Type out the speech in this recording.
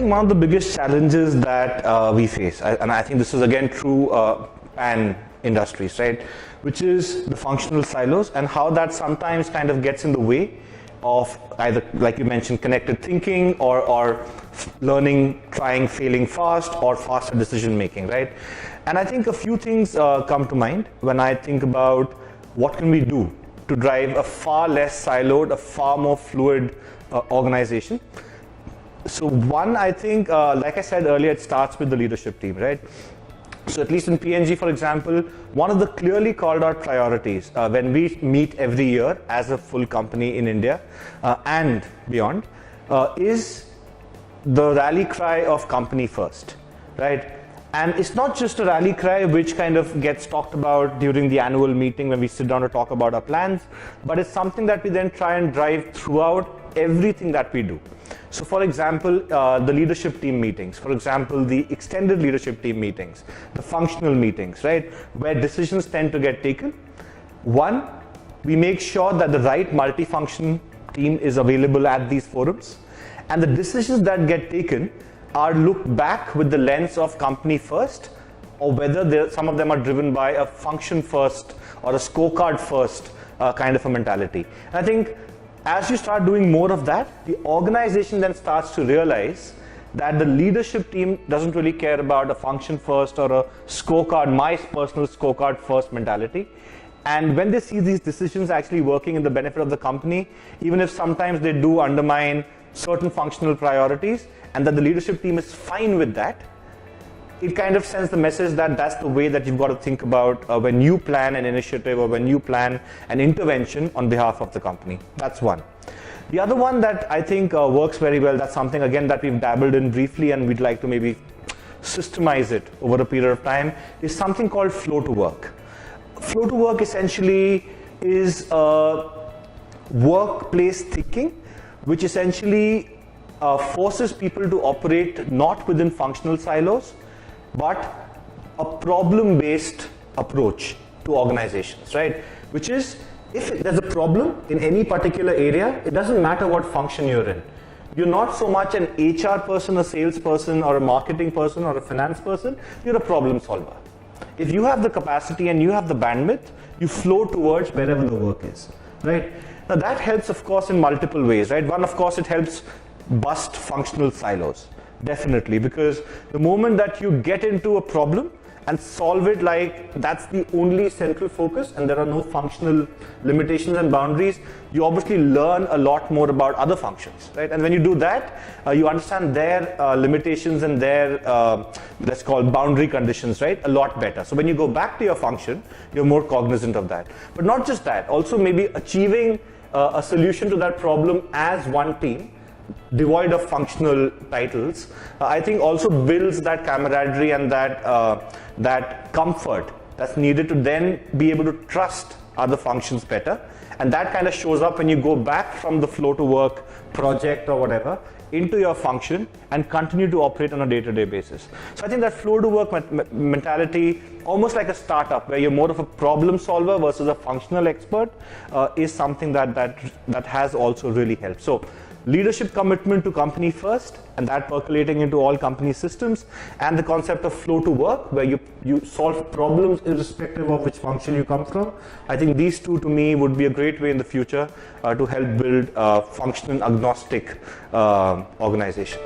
think one of the biggest challenges that we face, and I think this is again true pan industries, right, which is the functional silos and how that sometimes kind of gets in the way of either, like you mentioned, connected thinking or learning, trying, failing fast, or faster decision making, right? And I think a few things come to mind when I think about what can we do to drive a far less siloed, a far more fluid organization. So one, I think, like I said earlier, it starts with the leadership team, right? So at least in P&G, for example, one of the clearly called out priorities when we meet every year as a full company in India and beyond is the rally cry of company first, right? And it's not just a rally cry which kind of gets talked about during the annual meeting when we sit down to talk about our plans, but it's something that we then try and drive throughout everything that we do. So for example, the leadership team meetings, for example, the extended leadership team meetings, the functional meetings, right, where decisions tend to get taken. One, we make sure that the right multifunction team is available at these forums, and the decisions that get taken are looked back with the lens of company first, or whether some of them are driven by a function first or a scorecard first kind of a mentality. And I think as you start doing more of that, the organization then starts to realize that the leadership team doesn't really care about a function first or a scorecard, my personal scorecard first mentality. And when they see these decisions actually working in the benefit of the company, even if sometimes they do undermine certain functional priorities, and that the leadership team is fine with that, it kind of sends the message that that's the way that you've got to think about when you plan an initiative or when you plan an intervention on behalf of the company. That's one. The other one that I think works very well, that's something again that we've dabbled in briefly and we'd like to maybe systemize it over a period of time, is something called flow to work. Flow to work essentially is workplace thinking, which essentially forces people to operate not within functional silos, but a problem-based approach to organizations, right? Which is, if there's a problem in any particular area, it doesn't matter what function you're in. You're not so much an HR person, a sales person, or a marketing person, or a finance person. You're a problem solver. If you have the capacity and you have the bandwidth, you flow towards wherever the work is, right? Now that helps, of course, in multiple ways, right? One, of course, it helps bust functional silos. Definitely, because the moment that you get into a problem and solve it like that's the only central focus and there are no functional limitations and boundaries, you obviously learn a lot more about other functions, right? And when you do that, you understand their limitations and their, let's call boundary conditions, right? A lot better. So when you go back to your function, you're more cognizant of that. But not just that, also maybe achieving a solution to that problem as one team, devoid of functional titles, I think also builds that camaraderie and that comfort that's needed to then be able to trust other functions better. And that kind of shows up when you go back from the flow to work project or whatever into your function and continue to operate on a day-to-day basis. So I think that flow to work mentality, almost like a startup where you're more of a problem solver versus a functional expert, is something that has also really helped. So leadership commitment to company first, and that percolating into all company systems, and the concept of flow to work where you solve problems irrespective of which function you come from. I think these two to me would be a great way in the future to help build a function agnostic organization.